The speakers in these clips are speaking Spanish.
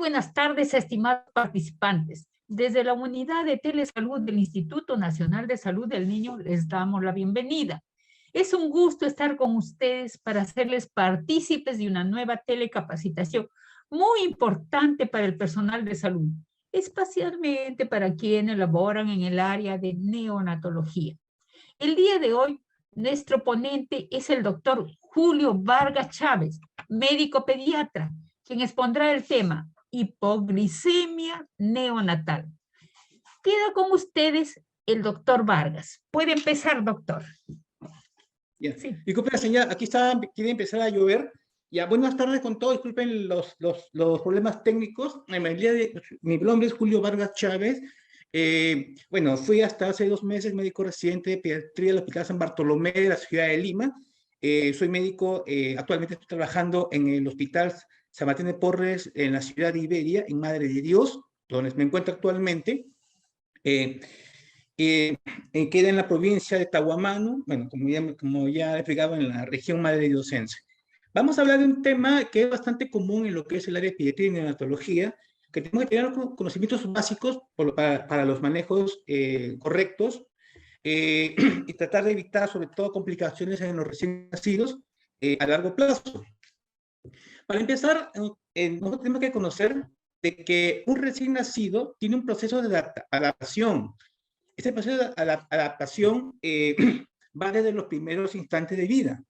buenas tardes, estimados participantes. Desde la unidad de telesalud del Instituto Nacional de Salud del Niño les damos la bienvenida. Es un gusto estar con ustedes para hacerles partícipes de una nueva telecapacitación muy importante para el personal de salud, especialmente para quienes laboran en el área de neonatología. El día de hoy, nuestro ponente es el doctor Julio Vargas Chávez, médico pediatra, quien expondrá el tema hipoglicemia neonatal. Queda con ustedes el doctor Vargas. Puede empezar, doctor. Ya. Sí. Disculpen, señora, aquí quiere empezar a llover. Ya, buenas tardes con todos. Disculpen los problemas técnicos. Mi nombre es Julio Vargas Chávez. Bueno, fui hasta hace 2 meses médico residente de pediatría del Hospital San Bartolomé de la ciudad de Lima. Soy médico, actualmente estoy trabajando en el Hospital San Martín de Porres en la ciudad de Iberia, en Madre de Dios, donde me encuentro actualmente. Queda en la provincia de Tahuamano, bueno, como ya he explicado, en la región Madre de Diosense. Vamos a hablar de un tema que es bastante común en lo que es el área de pediatría y neonatología, que tenemos que tener conocimientos básicos para los manejos correctos y tratar de evitar sobre todo complicaciones en los recién nacidos a largo plazo. Para empezar, nosotros tenemos que conocer de que un recién nacido tiene un proceso de adaptación. Este proceso de adaptación va desde los primeros instantes de vida.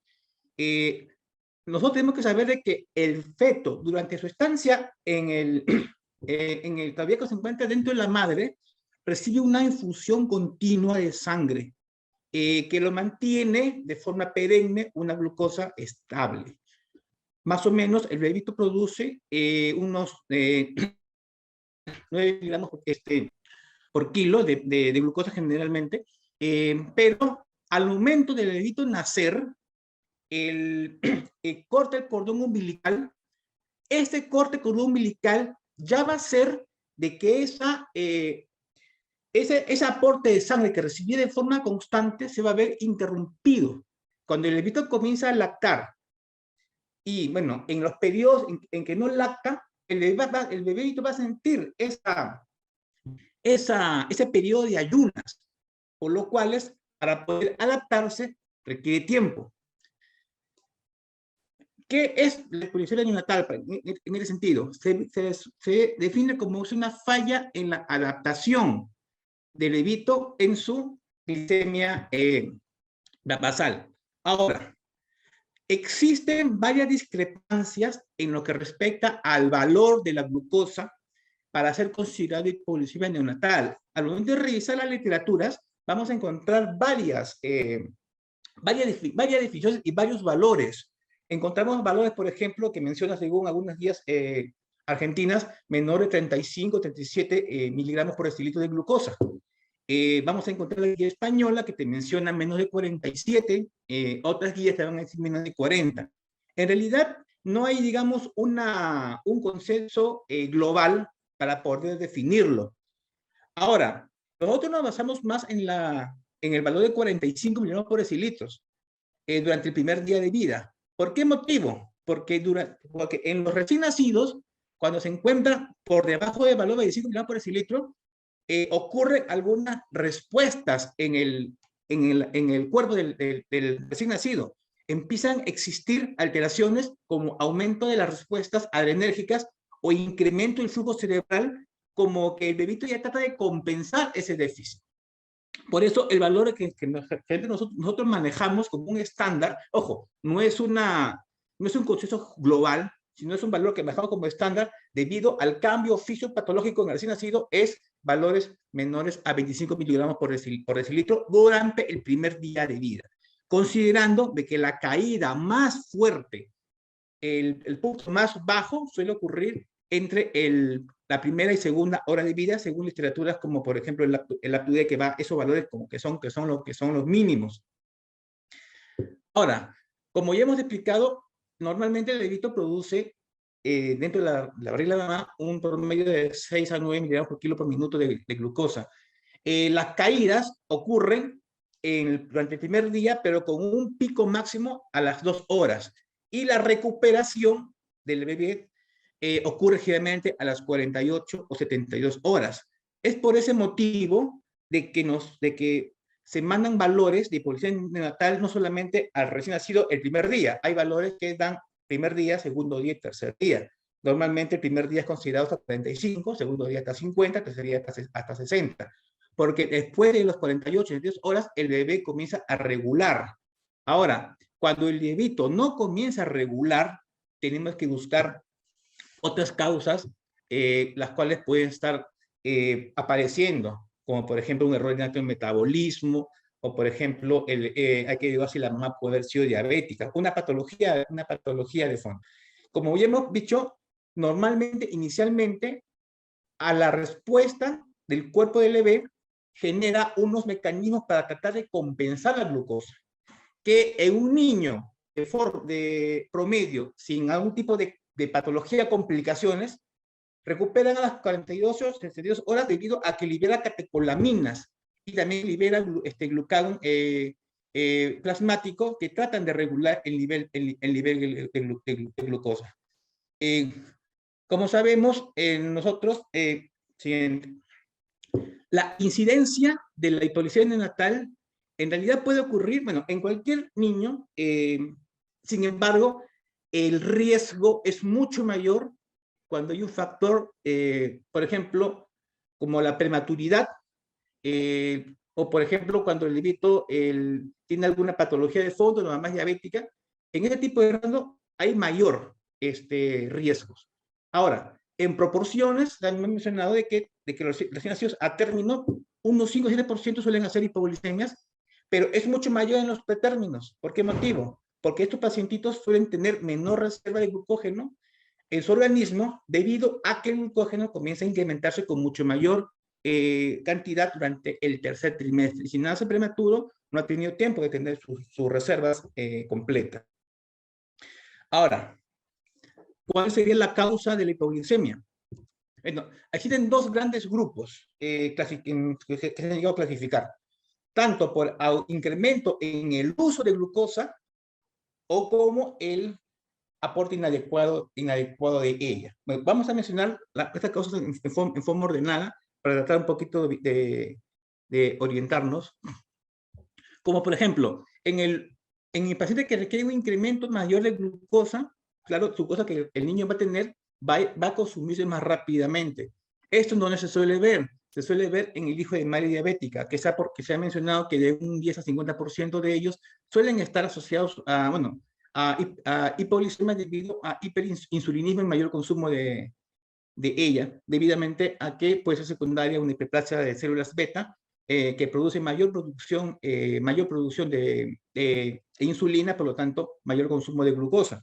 Nosotros tenemos que saber de que el feto, durante su estancia en el todavía que se encuentra dentro de la madre, recibe una infusión continua de sangre que lo mantiene de forma perenne una glucosa estable. Más o menos, el bebito produce unos 9 miligramos por kilo de glucosa generalmente, pero al momento del bebito nacer, el corte del cordón umbilical, este corte del cordón umbilical ya va a ser de que ese aporte de sangre que recibía de forma constante se va a ver interrumpido. Cuando el bebito comienza a lactar, y bueno, en los periodos en que no lacta, el bebito va a sentir ese periodo de ayunas, por lo cual para poder adaptarse requiere tiempo. ¿Qué es la hipoglicemia neonatal en ese sentido? Se define como una falla en la adaptación del bebito en su glicemia basal. Ahora, existen varias discrepancias en lo que respecta al valor de la glucosa para ser considerado hipoglicemia neonatal. Al momento de revisar las literaturas, vamos a encontrar varias definiciones y varios valores. Encontramos valores, por ejemplo, que menciona según algunas guías argentinas, menor de 35, 37 miligramos por decilitro de glucosa. Vamos a encontrar la guía española que te menciona menos de 47, otras guías te van a decir menos de 40. En realidad, no hay, digamos, un consenso global para poder definirlo. Ahora, nosotros nos basamos más en el valor de 45 miligramos por decilitros durante el primer día de vida. ¿Por qué motivo? Porque en los recién nacidos, cuando se encuentra por debajo del valor de 25 miligramos por decilitro, ocurren algunas respuestas en el cuerpo del recién nacido. Empiezan a existir alteraciones como aumento de las respuestas adrenérgicas o incremento del flujo cerebral, como que el bebito ya trata de compensar ese déficit. Por eso el valor que nosotros manejamos como un estándar, ojo, no es un consenso global, sino es un valor que manejamos como estándar debido al cambio fisiopatológico en el recién nacido, es valores menores a 25 miligramos por decilitro durante el primer día de vida, considerando de que la caída más fuerte, el punto más bajo suele ocurrir entre la primera y segunda hora de vida, según literaturas como por ejemplo el APUDE, que va esos valores como que son los mínimos. Ahora, como ya hemos explicado, normalmente el bebito produce dentro de la barriga de la mamá un promedio de 6 a 9 miligramos por kilo por minuto de glucosa. Las caídas ocurren durante el primer día, pero con un pico máximo a las 2 horas. Y la recuperación del bebé ocurre generalmente a las 48 o 72 horas. Es por ese motivo de que se mandan valores de hipoglucemia neonatal no solamente al recién nacido el primer día, hay valores que dan primer día, segundo día y tercer día. Normalmente el primer día es considerado hasta 45, segundo día hasta 50, tercer día hasta 60. Porque después de los 48, 72 horas, el bebé comienza a regular. Ahora, cuando el bebito no comienza a regular, tenemos que buscar otras causas, las cuales pueden estar apareciendo, como por ejemplo un error en el metabolismo, o por ejemplo, hay que ver si la mamá puede haber sido diabética, una patología de fondo. Como ya hemos dicho, normalmente, inicialmente, a la respuesta del cuerpo del bebé genera unos mecanismos para tratar de compensar la glucosa, que en un niño de promedio, sin algún tipo de patología, complicaciones, recuperan a las 42 o 62 horas debido a que libera catecolaminas y también libera glucagón plasmático que tratan de regular el nivel de glucosa. Como sabemos, nosotros, la incidencia de la hipoglucemia neonatal en realidad puede ocurrir, bueno, en cualquier niño, sin embargo, el riesgo es mucho mayor cuando hay un factor, por ejemplo, como la prematuridad, o por ejemplo, cuando el bebito tiene alguna patología de fondo, la mamá es diabética, en ese tipo de rango hay mayor riesgos. Ahora, en proporciones, también he mencionado de que los recién nacidos a término, unos 5 o 7% suelen hacer hipoglucemias, pero es mucho mayor en los pretérminos. ¿Por qué motivo? Porque estos pacientitos suelen tener menor reserva de glucógeno en su organismo debido a que el glucógeno comienza a incrementarse con mucho mayor cantidad durante el tercer trimestre. Y si nace prematuro, no ha tenido tiempo de tener sus reservas completas. Ahora, ¿cuál sería la causa de la hipoglucemia? Bueno, existen dos grandes grupos que se han llegado a clasificar, tanto por incremento en el uso de glucosa o como el aporte inadecuado de ella. Bueno, vamos a mencionar estas causas en forma ordenada para tratar un poquito de orientarnos. Como por ejemplo, en el paciente que requiere un incremento mayor de glucosa, claro, su cosa que el niño va a tener va a consumirse más rápidamente. Esto no se suele ver. Se suele ver en el hijo de madre diabética, que se ha mencionado que de un 10 a 50% de ellos suelen estar asociados a, bueno, a hipoglucemia debido a hiperinsulinismo y mayor consumo de ella, debidamente a que puede ser secundaria una hiperplasia de células beta, que produce mayor producción de insulina, por lo tanto, mayor consumo de glucosa.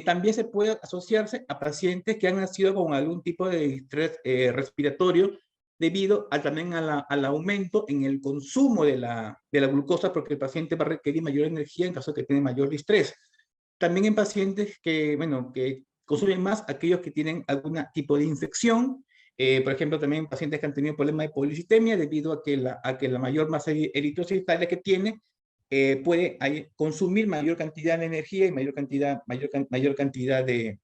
También se puede asociarse a pacientes que han nacido con algún tipo de estrés respiratorio debido también al aumento en el consumo de la glucosa, porque el paciente va a requerir mayor energía en caso de que tiene mayor estrés. También en pacientes que consumen más, aquellos que tienen algún tipo de infección, por ejemplo, también pacientes que han tenido problemas de policitemia debido a que la mayor masa eritrocitaria que tiene puede consumir mayor cantidad de energía y mayor cantidad de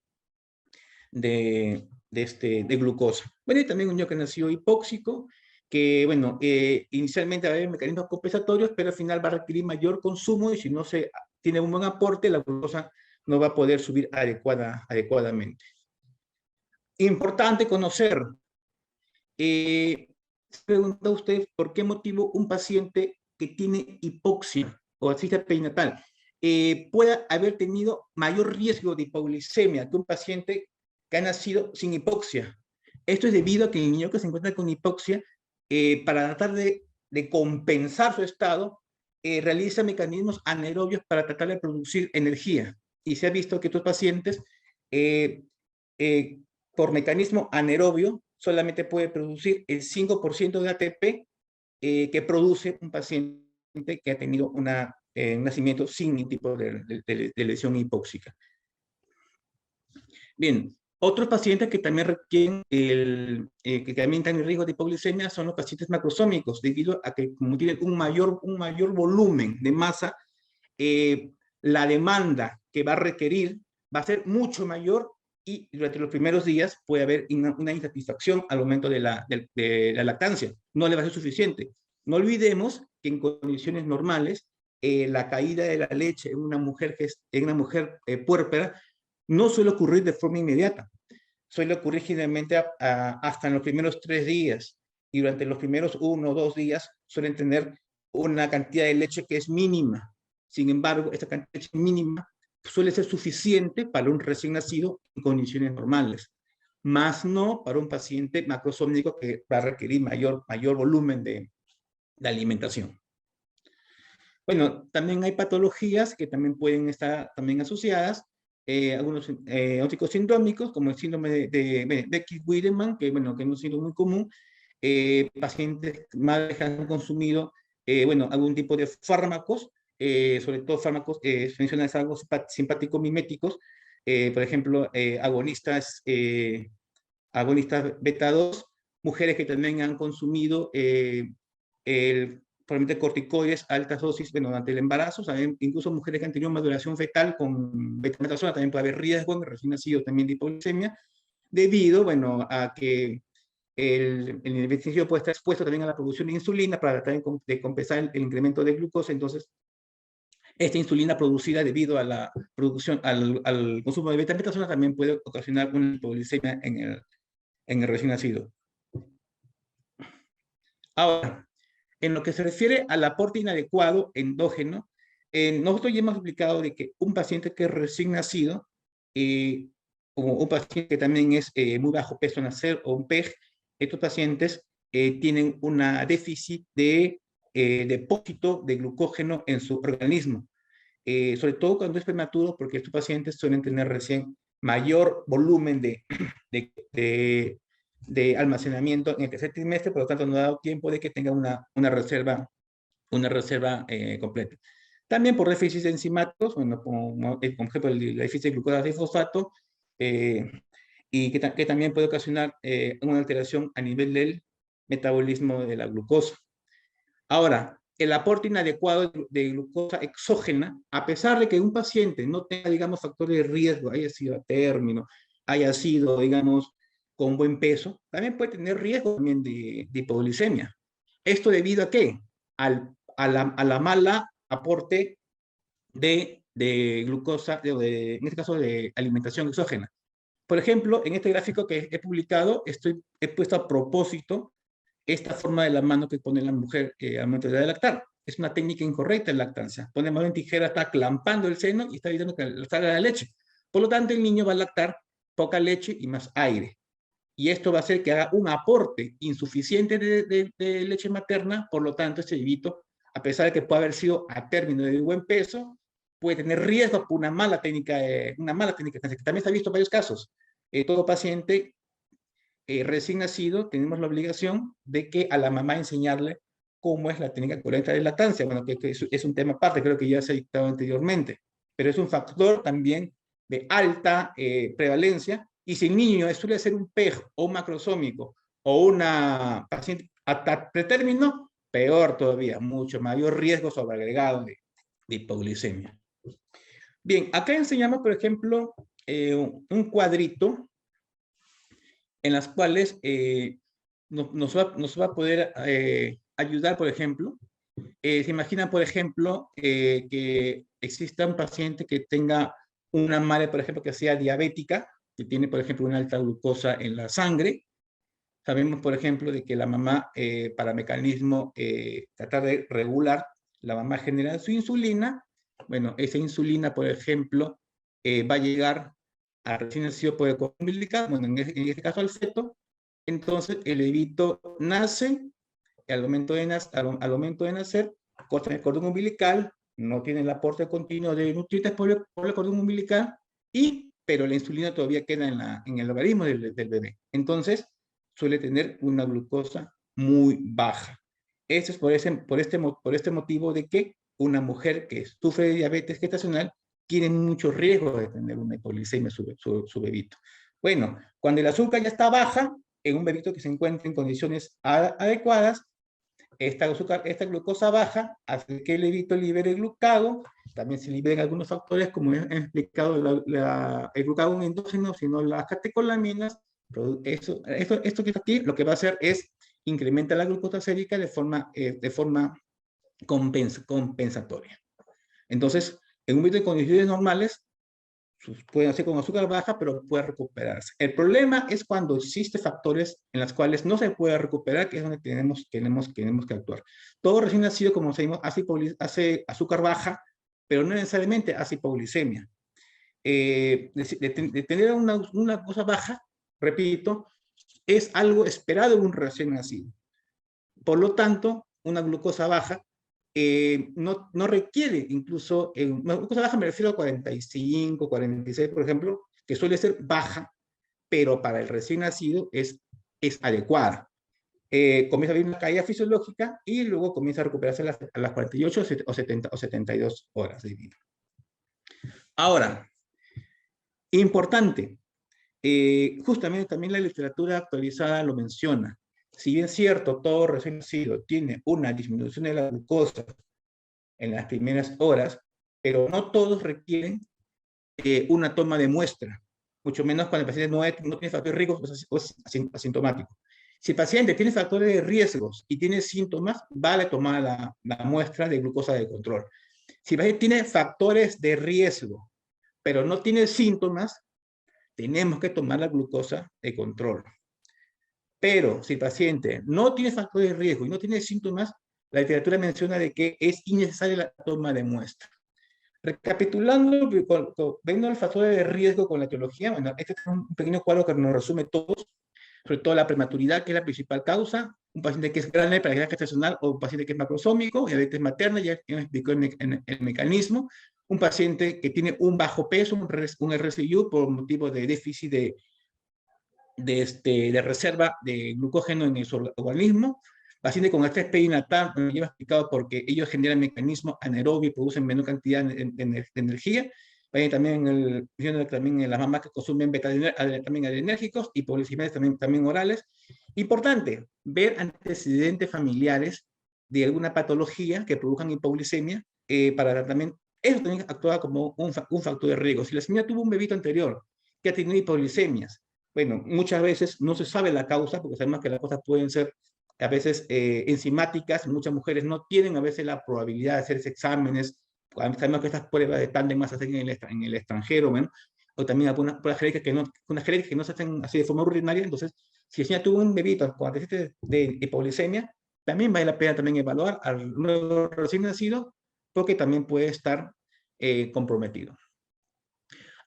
glucosa. Bueno, y también un niño que nació hipóxico, que, bueno, inicialmente va a haber mecanismos compensatorios, pero al final va a requerir mayor consumo y si no se tiene un buen aporte, la glucosa no va a poder subir adecuadamente. Importante conocer, se pregunta usted por qué motivo un paciente que tiene hipoxia o asfixia perinatal pueda haber tenido mayor riesgo de hipoglucemia que un paciente que ha nacido sin hipoxia. Esto es debido a que el niño que se encuentra con hipoxia, para tratar de compensar su estado, realiza mecanismos anaerobios para tratar de producir energía. Y se ha visto que estos pacientes, por mecanismo anaerobio, solamente puede producir el 5% de ATP que produce un paciente que ha tenido un nacimiento sin ningún tipo de lesión hipóxica. Bien, otros pacientes que también requieren, que también están en riesgo de hipoglucemia son los pacientes macrosómicos, debido a que como tienen un mayor volumen de masa, la demanda que va a requerir va a ser mucho mayor y durante los primeros días puede haber una insatisfacción al momento de la lactancia. No le va a ser suficiente. No olvidemos que en condiciones normales, la caída de la leche en una mujer, puérpera no suele ocurrir de forma inmediata. Suele ocurrir generalmente hasta en los primeros 3 días, y durante los primeros 1 o 2 días suelen tener una cantidad de leche que es mínima. Sin embargo, esta cantidad de leche mínima suele ser suficiente para un recién nacido en condiciones normales, más no para un paciente macrosómico que va a requerir mayor volumen de alimentación. Bueno, también hay patologías que también pueden estar también asociadas, algunos óticos sindrómicos, como el síndrome de Becky-Wiedemann, que bueno, que no es un síndrome muy común, pacientes, madres que han consumido, bueno, algún tipo de fármacos, sobre todo fármacos, se mencionan algo simpático-miméticos, por ejemplo, agonistas beta 2, mujeres que también han consumido probablemente corticoides a altas dosis, bueno, durante el embarazo, ¿saben? Incluso mujeres que han tenido maduración fetal con betametasona, también puede haber riesgo en el recién nacido también de hipoglucemia, debido, bueno, a que el beneficio puede estar expuesto también a la producción de insulina para tratar de compensar el incremento de glucosa. Entonces, esta insulina producida debido a la producción, al consumo de betametasona también puede ocasionar una hipoglucemia en el recién nacido. Ahora, en lo que se refiere al aporte inadecuado endógeno, nosotros ya hemos explicado de que un paciente que es recién nacido, o un paciente que también es muy bajo peso al nacer, o un PEG, estos pacientes tienen una déficit de depósito de glucógeno en su organismo. Sobre todo cuando es prematuro, porque estos pacientes suelen tener recién mayor volumen de almacenamiento en el tercer trimestre, por lo tanto no ha dado tiempo de que tenga una reserva completa. También por déficits enzimáticos, bueno, como por ejemplo el déficit de glucosa de fosfato, y que también puede ocasionar una alteración a nivel del metabolismo de la glucosa. Ahora, el aporte inadecuado de glucosa exógena, a pesar de que un paciente no tenga, digamos, factores de riesgo, haya sido a término, haya sido, digamos, con buen peso, también puede tener riesgo también de hipoglucemia. ¿Esto debido a qué? A la mala aporte de glucosa, en este caso de alimentación exógena. Por ejemplo, en este gráfico que he publicado, he puesto a propósito esta forma de la mano que pone la mujer al momento de lactar. Es una técnica incorrecta en lactancia. Pone mano en tijera, está clampando el seno y está evitando que salga la leche. Por lo tanto, el niño va a lactar poca leche y más aire. Y esto va a hacer que haga un aporte insuficiente de leche materna. Por lo tanto, este bebito, a pesar de que puede haber sido a término de buen peso, puede tener riesgo por una mala técnica, que también se ha visto en varios casos. Todo paciente recién nacido, tenemos la obligación de que a la mamá enseñarle cómo es la técnica correcta de lactancia. Bueno, que es un tema aparte, creo que ya se ha dictado anteriormente, pero es un factor también de alta prevalencia, y si el niño suele ser un PEG o un macrosómico o una paciente hasta pretérmino, peor todavía, mucho mayor riesgo sobreagregado de hipoglucemia. Bien, acá enseñamos, por ejemplo, un cuadrito en las cuales nos va a poder ayudar, por ejemplo. Se imagina, por ejemplo, que exista un paciente que tenga una madre, por ejemplo, que sea diabética, que tiene, por ejemplo, una alta glucosa en la sangre. Sabemos, por ejemplo, de que la mamá, para mecanismo, tratar de regular, la mamá genera su insulina. Bueno, esa insulina, por ejemplo, va a llegar a recién nacido por el cordón umbilical, bueno, en este caso al feto. Entonces, el bebito nace, al momento de nacer, cortan el cordón umbilical, no tiene el aporte continuo de nutrientes por el cordón umbilical, pero la insulina todavía queda en el organismo del bebé. Entonces, suele tener una glucosa muy baja. Esto es por este motivo de que una mujer que sufre de diabetes gestacional tiene mucho riesgo de tener una hipoglucemia su bebito. Bueno, cuando el azúcar ya está baja, en un bebito que se encuentra en condiciones adecuadas, esta glucosa baja hace que el levito libere glucagón, también se liberan algunos factores, como he explicado, el glucagón endógeno, sino las catecolaminas. Esto que está aquí, lo que va a hacer es incrementar la glucosa sérica de forma compensatoria. Entonces, en un momento de condiciones normales, pueden hacer con azúcar baja, pero puede recuperarse. El problema es cuando existen factores en los cuales no se puede recuperar, que es donde tenemos que actuar. Todo recién nacido, como sabemos, hace azúcar baja, pero no necesariamente hace hipoglicemia. De tener una cosa baja, repito, es algo esperado en un recién nacido. Por lo tanto, una glucosa baja no requiere incluso, una glucosa baja me refiero a 45, 46, por ejemplo, que suele ser baja, pero para el recién nacido es adecuada. Comienza a haber una caída fisiológica y luego comienza a recuperarse a las 48 o 70 o 72 horas de vida. Ahora, importante, justamente también la literatura actualizada lo menciona. Si bien es cierto, todo recién nacido tiene una disminución de la glucosa en las primeras horas, pero no todos requieren una toma de muestra, mucho menos cuando el paciente no tiene factores de riesgo o es asintomático. Si el paciente tiene factores de riesgos y tiene síntomas, vale tomar la muestra de glucosa de control. Si el paciente tiene factores de riesgo, pero no tiene síntomas, tenemos que tomar la glucosa de control. Pero si el paciente no tiene factores de riesgo y no tiene síntomas, la literatura menciona de que es innecesaria la toma de muestra. Recapitulando, viendo el factor de riesgo con la etiología, bueno, este es un pequeño cuadro que nos resume todos, sobre todo la prematuridad, que es la principal causa, un paciente que es grande para la edad gestacional o un paciente que es macrosómico, diabetes materna, ya me explicó el mecanismo, un paciente que tiene un bajo peso, un RSU por motivo de déficit de reserva de glucógeno en su organismo, paciente con estrés perinatal, me lleva explicado porque ellos generan mecanismos anaerobios y producen menor cantidad de energía. También en las mamás que consumen también adrenérgicos y polisemias también orales. Importante, ver antecedentes familiares de alguna patología que produzcan hipoglicemia para tratamiento. Eso también actúa como un factor de riesgo. Si la señora tuvo un bebito anterior que ha tenido hipoglicemias, bueno, muchas veces no se sabe la causa, porque sabemos que las cosas pueden ser a veces enzimáticas. Muchas mujeres no tienen a veces la probabilidad de hacerse exámenes. Sabemos que estas pruebas de tándem más se hacen en el extranjero, ¿no? O también algunas pruebas genéticas que no se hacen así de forma rutinaria. Entonces, si ya tuvo un bebito con antecedentes de hipoglicemia, también vale la pena también evaluar al nuevo recién nacido, porque también puede estar comprometido.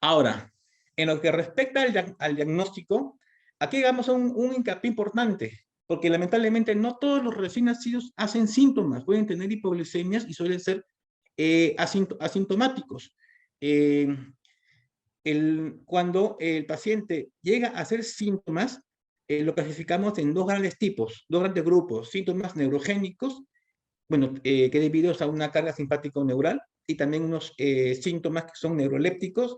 Ahora, en lo que respecta al diagnóstico, aquí hagamos un hincapié importante, porque lamentablemente no todos los recién nacidos hacen síntomas, pueden tener hipoglicemias y suelen ser asintomáticos. Cuando el paciente llega a hacer síntomas, lo clasificamos en dos grandes grupos, síntomas neurogénicos, bueno, que debidos a una carga simpático-neural, y también unos síntomas que son neurolépticos.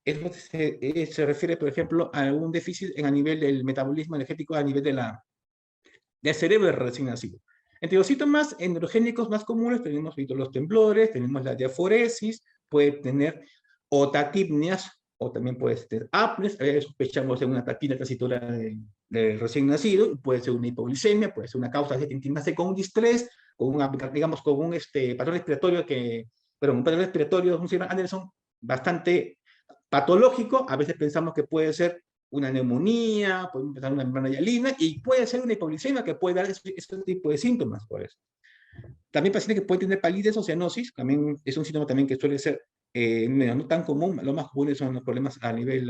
Eso se refiere, por ejemplo, a un déficit a nivel del metabolismo energético, a nivel del cerebro del recién nacido. Entre los síntomas neurogénicos más comunes tenemos los temblores, tenemos la diaforesis, puede tener o taquipnias, o también puede ser apnes. Sospechamos de una taquipnia transitora del recién nacido, puede ser una hipoglicemia, puede ser una causa de tintinase con un distrés, con un patrón respiratorio un patrón respiratorio, un síndrome Anderson bastante patológico. A veces pensamos que puede ser una neumonía, puede empezar una membrana hialina, y puede ser una hipoglicemia que puede dar ese tipo de síntomas por eso. También pacientes que pueden tener palidez o cianosis, también es un síntoma también que suele ser no tan común. Lo más común son los problemas a nivel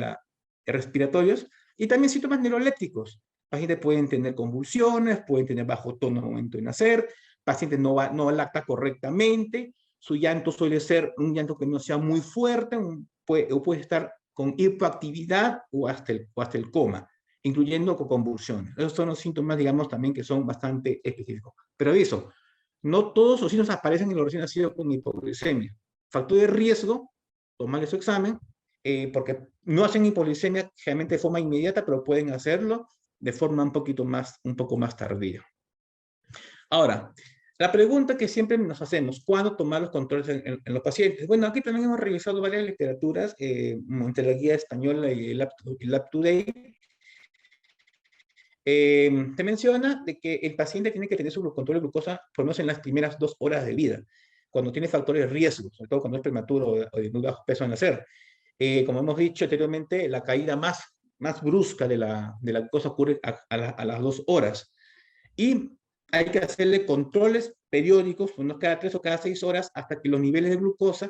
respiratorios, y también síntomas neurolépticos. Pacientes pueden tener convulsiones, pueden tener bajo tono al momento de nacer, pacientes no lacta correctamente, su llanto suele ser un llanto que no sea muy fuerte, puede estar con hipoactividad o hasta el coma, incluyendo con convulsiones. Esos son los síntomas, digamos, también que son bastante específicos. Pero eso, no todos los síntomas aparecen en los recién nacidos con hipoglicemia. Factor de riesgo, tomarle su examen, porque no hacen hipoglicemia generalmente de forma inmediata, pero pueden hacerlo de forma un poco más tardía. Ahora, la pregunta que siempre nos hacemos, ¿cuándo tomar los controles en los pacientes? Bueno, aquí también hemos revisado varias literaturas, entre la guía española y el Up to Date. Se menciona de que el paciente tiene que tener su control de glucosa por lo menos en las primeras 2 horas de vida, cuando tiene factores de riesgo, sobre todo cuando es prematuro o de muy bajo peso al nacer. Como hemos dicho anteriormente, la caída más brusca de la glucosa ocurre a las 2 horas. Y hay que hacerle controles periódicos, unos cada 3 o cada 6 horas, hasta que los niveles de glucosa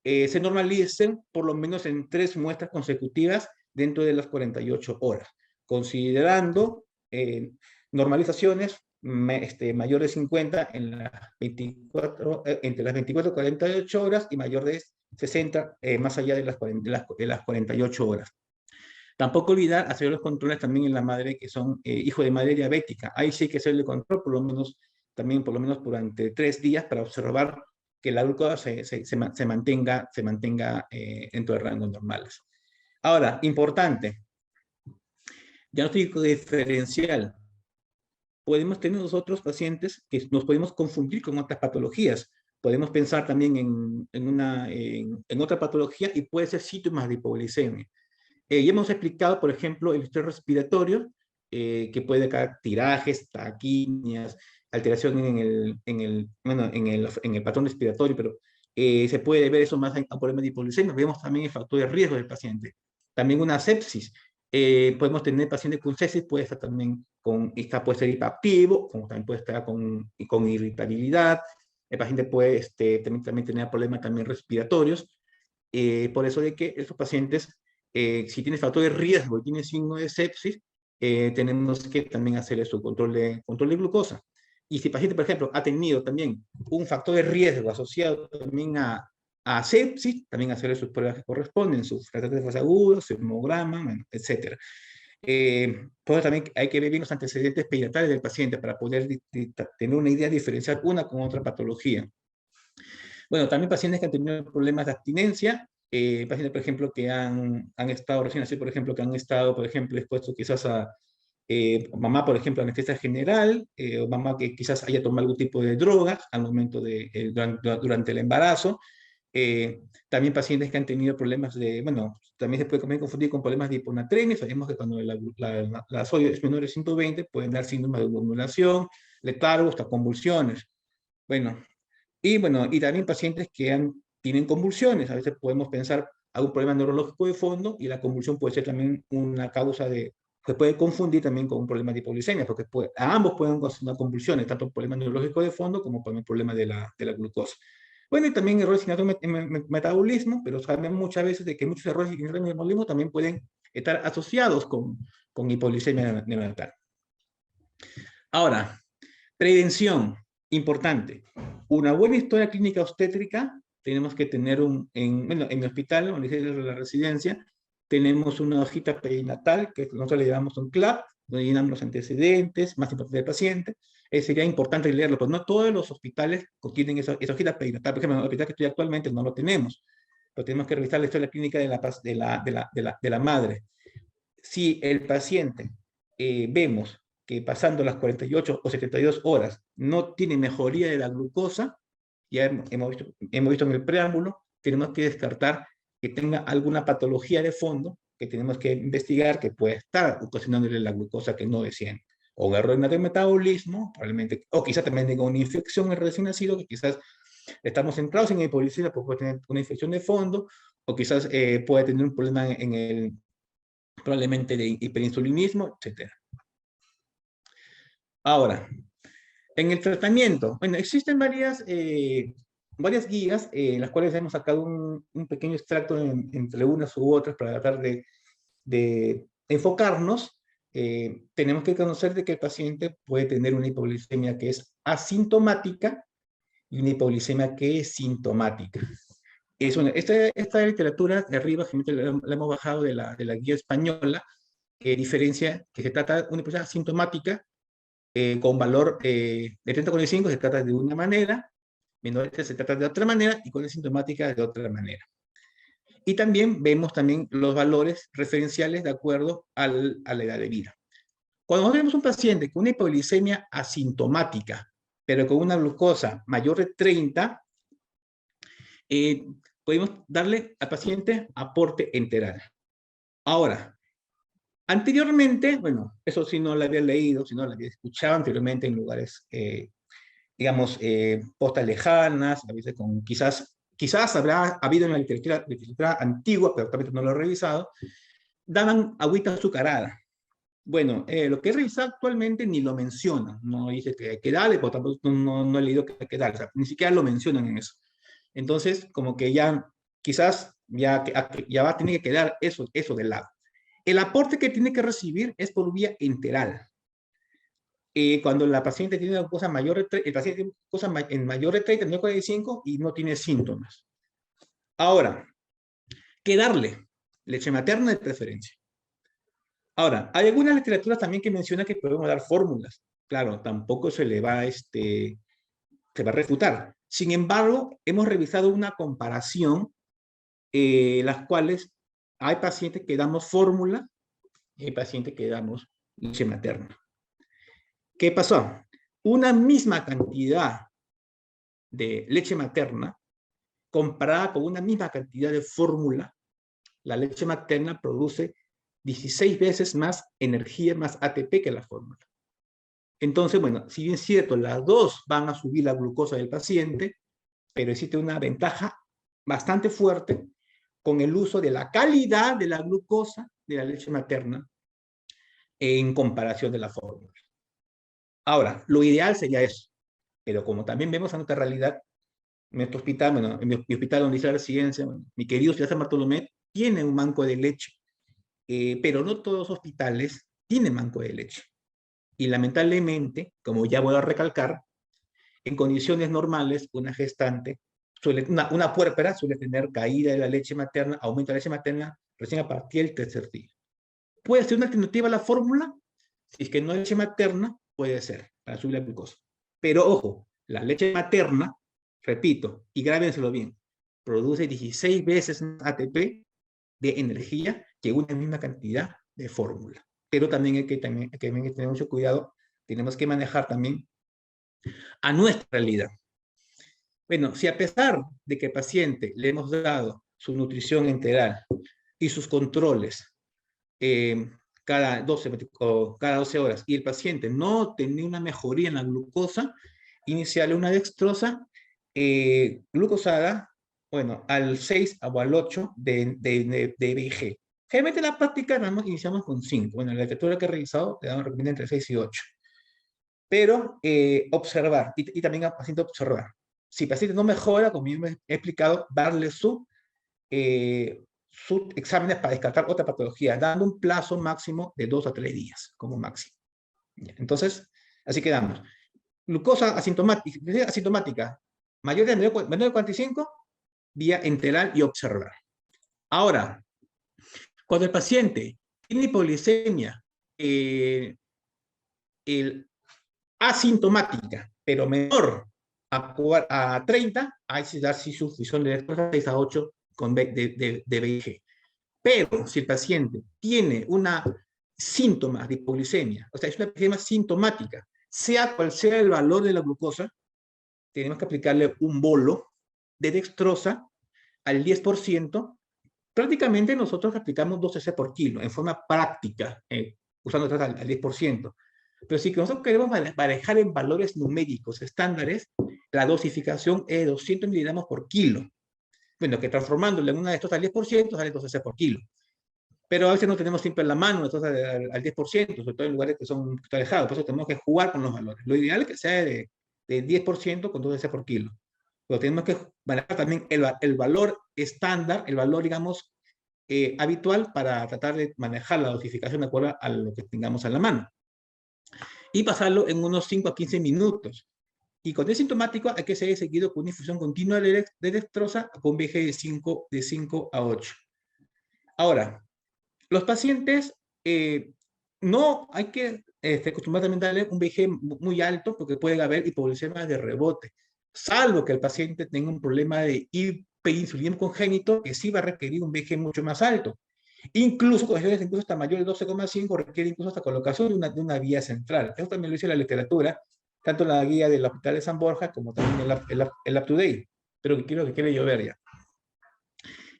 se normalicen por lo menos en 3 muestras consecutivas dentro de las 48 horas, considerando normalizaciones mayor de 50 en las 24, entre las 24 y 48 horas y mayor de 60 más allá de las 48 horas. Tampoco olvidar hacer los controles también en la madre que son hijos de madre diabética. Ahí sí hay que hacerle control, por lo menos durante 3 días para observar que la glucosa se mantenga dentro de rangos normales. Ahora, importante, diagnóstico diferencial. Podemos tener nosotros pacientes que nos podemos confundir con otras patologías. Podemos pensar también en otra patología y puede ser síntomas de hipoglicemia. Y hemos explicado, por ejemplo, el estrés respiratorio, que puede caer tirajes, taquimias, alteración en el patrón respiratorio, pero se puede ver eso más en problemas de hipoglicemia. Vemos también el factor de riesgo del paciente. También una sepsis. Podemos tener pacientes con sepsis, puede estar también puede ser hiperactivo, como también puede estar con irritabilidad. El paciente puede también tener problemas también respiratorios. Por eso de que estos pacientes, si tiene factor de riesgo y tiene signo de sepsis, tenemos que también hacer su control de glucosa. Y si el paciente, por ejemplo, ha tenido también un factor de riesgo asociado también a sepsis, también hacer sus pruebas que corresponden, sus fratres de fase agudos, su hemograma, bueno, etc. Pues también hay que ver bien los antecedentes perinatales del paciente para poder tener una idea de diferenciar una con otra patología. Bueno, también pacientes que han tenido problemas de abstinencia, pacientes, por ejemplo, que han estado recién así, por ejemplo, que han estado, por ejemplo, expuestos quizás a mamá, por ejemplo, anestesia general, o mamá que quizás haya tomado algún tipo de droga al momento durante el embarazo. También pacientes que han tenido problemas bueno, también se puede confundir con problemas de hiponatremia. Sabemos que cuando la sodio es menor de 120, pueden dar síntomas de ovulación, letargo, hasta convulsiones. Bueno, y también pacientes que tienen convulsiones. A veces podemos pensar algún problema neurológico de fondo y la convulsión puede ser también una causa se puede confundir también con un problema de hipoglicemia, porque ambos pueden causar convulsiones, tanto un problema neurológico de fondo como un problema de la glucosa. Bueno, y también errores en metabolismo, pero sabemos muchas veces de que muchos errores en el metabolismo también pueden estar asociados con hipoglicemia neonatal. Ahora, prevención, importante. Una buena historia clínica obstétrica, tenemos que tener en mi hospital, donde es la residencia, tenemos una hojita perinatal, que nosotros le llamamos un CLAP, donde llenamos los antecedentes, más importantes del paciente. Sería importante leerlo, pero no todos los hospitales contienen esa hojita perinatal. Por ejemplo, en el hospital que estoy actualmente no lo tenemos, pero tenemos que revisar la historia clínica de la madre. Si el paciente vemos que pasando las 48 o 72 horas no tiene mejoría de la glucosa, ya hemos visto en el preámbulo, tenemos que descartar que tenga alguna patología de fondo que tenemos que investigar que puede estar ocasionándole la glucosa que no desciende. O un error en el metabolismo, probablemente, o quizás también tenga una infección en recién nacido, que quizás estamos centrados en hipoglicemia, porque puede tener una infección de fondo, o quizás puede tener un problema probablemente de hiperinsulinismo, etc. Ahora, en el tratamiento, bueno, existen varias guías en las cuales hemos sacado un pequeño extracto entre unas u otras para tratar de enfocarnos. Tenemos que conocer de que el paciente puede tener una hipoglicemia que es asintomática y una hipoglicemia que es sintomática. Esta literatura de arriba, la hemos bajado de la guía española, que diferencia que se trata de una hipoglicemia asintomática con valor de 30,5 se trata de una manera, menor se trata de otra manera y con la sintomática de otra manera. Y también vemos los valores referenciales de acuerdo a la edad de vida. Cuando nosotros tenemos un paciente con una hipoglicemia asintomática, pero con una glucosa mayor de 30, podemos darle al paciente aporte enteral. Ahora, anteriormente, bueno, eso sí no lo había leído, sino lo había escuchado anteriormente en lugares, digamos, postas lejanas, a veces con quizás habrá habido en la literatura antigua, pero también no lo he revisado, daban agüita azucarada. Bueno, lo que he revisado actualmente ni lo menciona, no dice que hay que darle, pero tampoco no he leído que hay que darle, o sea, ni siquiera lo mencionan en eso. Entonces, como que ya, quizás ya va a tener que quedar eso de lado. El aporte que tiene que recibir es por vía enteral. Cuando la paciente tiene una cosa mayor, el paciente tiene cosa en mayor de 30, no 45 y no tiene síntomas. Ahora, ¿qué darle? Leche materna de preferencia. Ahora, hay algunas literaturas también que menciona que podemos dar fórmulas. Claro, tampoco se va a refutar. Sin embargo, hemos revisado una comparación, las cuales hay pacientes que damos fórmula y hay pacientes que damos leche materna. ¿Qué pasó? Una misma cantidad de leche materna comparada con una misma cantidad de fórmula, la leche materna produce 16 veces más energía, más ATP que la fórmula. Entonces, bueno, si bien es cierto, las dos van a subir la glucosa del paciente, pero existe una ventaja bastante fuerte con el uso de la calidad de la glucosa de la leche materna en comparación de la fórmula. Ahora, lo ideal sería eso, pero como también vemos en nuestra realidad, en nuestro hospital, bueno, en mi hospital donde hice la residencia, bueno, mi querido Hospital San Bartolomé tiene un banco de leche, pero no todos los hospitales tienen banco de leche. Y lamentablemente, como ya voy a recalcar, en condiciones normales, una gestante, una puérpera suele tener caída de la leche materna, aumento de la leche materna recién a partir del tercer día. ¿Puede ser una alternativa a la fórmula? Si es que no hay leche materna, puede ser, para subir la glucosa. Pero ojo, la leche materna, repito, y grábenselo bien, produce 16 veces más ATP de energía que una misma cantidad de fórmula. Pero también hay que tener mucho cuidado, tenemos que manejar también a nuestra realidad. Bueno, si a pesar de que al paciente le hemos dado su nutrición enteral y sus controles cada 12 horas y el paciente no tenía una mejoría en la glucosa, iniciarle una dextrosa glucosada, bueno, al 6 o al 8 de BIG. Generalmente en la práctica iniciamos con 5. Bueno, en la literatura que he revisado, te recomienda entre 6 y 8. Pero observar, y también al paciente observar. Si el paciente no mejora, como yo me he explicado, darle sus exámenes para descartar otra patología, dando un plazo máximo de 2 a 3 días, como máximo. Entonces, así quedamos. Glucosa asintomática, mayor de 45, vía enteral y observar. Ahora, cuando el paciente tiene hipoglicemia asintomática, pero menor a 30, hay que dar su fusión de 6 a 8 de BIG. Pero si el paciente tiene una síntoma de hipoglicemia, o sea, es una hipoglicemia sintomática, sea cual sea el valor de la glucosa, tenemos que aplicarle un bolo de dextrosa al 10%. Prácticamente nosotros aplicamos 2 cc por kilo en forma práctica, usando al 10%. Pero si nosotros queremos manejar en valores numéricos estándares, la dosificación es de 200 miligramos por kilo. Bueno, que transformándole en una de estos al 10% sale 2 cc por kilo. Pero a veces no tenemos siempre en la mano entonces al 10%, sobre todo en lugares que son un poquito alejados, por eso tenemos que jugar con los valores. Lo ideal es que sea de 10% con 2 cc por kilo. Pero tenemos que manejar también el valor estándar, el valor, digamos, habitual para tratar de manejar la dosificación de acuerdo a lo que tengamos en la mano. Y pasarlo en unos 5 a 15 minutos. Y cuando es sintomático hay que ser seguido con una infusión continua de dextrosa con BG de 5 a 8. Ahora, los pacientes no hay que acostumbrar también a darle un BG muy alto porque puede haber hipoglucemia de rebote, salvo que el paciente tenga un problema de hiperinsulinismo congénito que sí va a requerir un BG mucho más alto. Incluso condiciones incluso hasta mayor de 12,5 requiere incluso hasta colocación de una vía central. Eso también lo dice la literatura, tanto en la guía del Hospital de San Borja como también el Up to Date, pero que quiero que quede llover ya.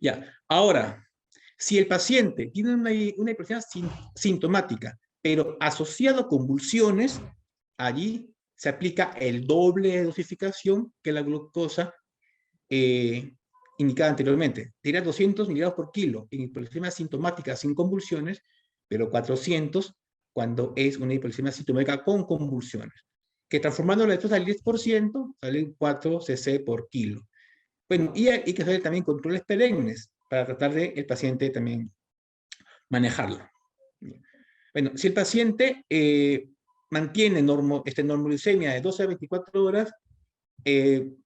Ya, ahora, si el paciente tiene una hipertensión sintomática, pero asociado a convulsiones, allí se aplica el doble de dosificación que la glucosa indicada anteriormente. Sería 200 miligramos por kilo en hiperglicemia sintomática sin convulsiones, pero 400 cuando es una hiperglicemia sintomática con convulsiones. Que transformando la lactosa al 10%, sale 4 cc por kilo. Bueno, y hay que hacer también controles perennes para tratar de el paciente también manejarlo. Bueno, si el paciente mantiene normoglicemia de 12 a 24 horas,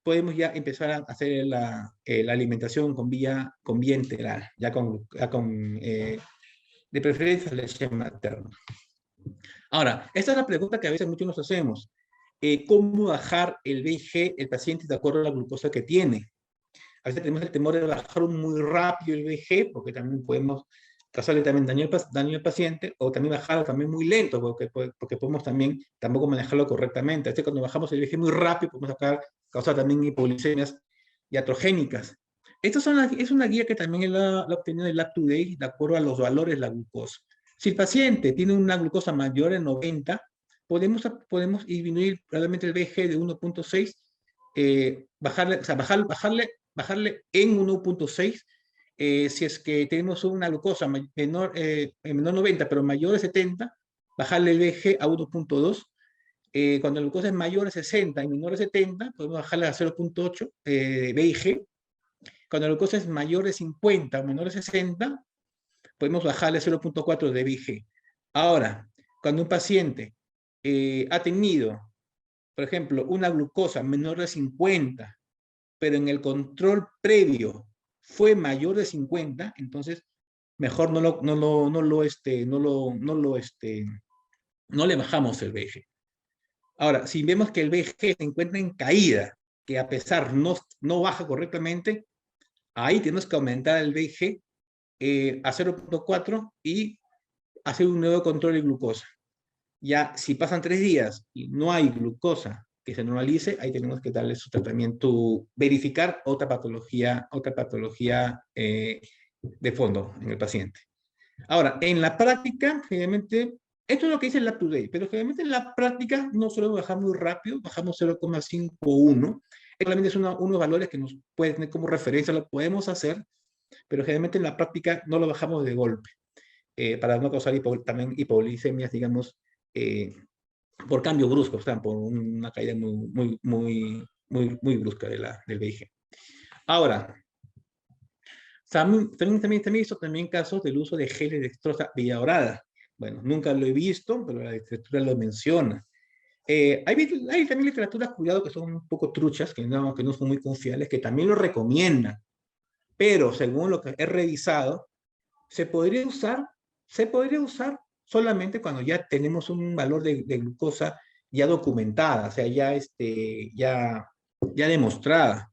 podemos ya empezar a hacer la alimentación con vía enteral, de preferencia leche materna. Ahora, esta es la pregunta que a veces muchos nos hacemos. ¿Cómo bajar el VIG el paciente de acuerdo a la glucosa que tiene? A veces tenemos el temor de bajar muy rápido el VG, porque también podemos causarle también daño al paciente, o también bajarlo también muy lento, porque podemos también tampoco manejarlo correctamente. A veces cuando bajamos el VG muy rápido, podemos causar también hipoglicemias iatrogénicas. Esta es una guía que también la obtenido del Up to Date, de acuerdo a los valores de la glucosa. Si el paciente tiene una glucosa mayor de 90, podemos disminuir probablemente el VG de 1.6, bajarle en 1.6, si es que tenemos una glucosa menor 90, pero mayor de 70, bajarle el VG a 1.2. Cuando la glucosa es mayor de 60 y menor de 70, podemos bajarle a 0.8 VIG. Cuando la glucosa es mayor de 50 o menor de 60, podemos bajarle a 0.4 de VIG. Ahora, cuando un paciente ha tenido, por ejemplo, una glucosa menor de 50, pero en el control previo fue mayor de 50, entonces mejor no le bajamos el VG. Ahora, si vemos que el VG se encuentra en caída, que a pesar no baja correctamente, ahí tenemos que aumentar el VG a 0.4 y hacer un nuevo control de glucosa. Ya, si pasan 3 días y no hay glucosa que se normalice, ahí tenemos que darle su tratamiento, verificar otra patología de fondo en el paciente. Ahora, en la práctica, generalmente, esto es lo que dice el Up to Date, pero generalmente en la práctica no solemos bajar muy rápido, bajamos 0,51. Realmente son unos valores que nos pueden tener como referencia, lo podemos hacer, pero generalmente en la práctica no lo bajamos de golpe, para no causar también hipoglicemias, digamos, por cambios bruscos, o sea, por una caída muy brusca del VIG. Ahora, también he visto también casos del uso de geles de dextrosa vía oral. Bueno, nunca lo he visto, pero la literatura lo menciona. Hay también literaturas, cuidado, que son un poco truchas, que no son muy confiables, que también lo recomiendan. Pero según lo que he revisado, se podría usar solamente cuando ya tenemos un valor de glucosa ya documentada, o sea, ya demostrada.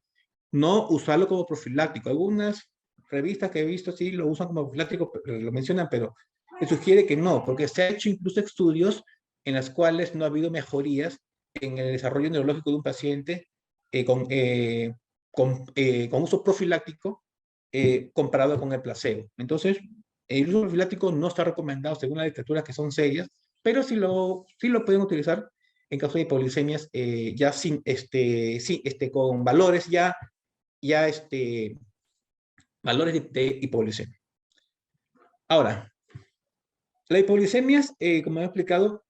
No usarlo como profiláctico. Algunas revistas que he visto sí lo usan como profiláctico, lo mencionan, pero se sugiere que no, porque se ha hecho incluso estudios en los cuales no ha habido mejorías en el desarrollo neurológico de un paciente con uso profiláctico comparado con el placebo. Entonces, el uso profiláctico no está recomendado según las literaturas que son serias, pero sí lo pueden utilizar en caso de hipoglicemias ya con valores valores de hipoglicemia. Ahora, las hipoglicemias, como he explicado,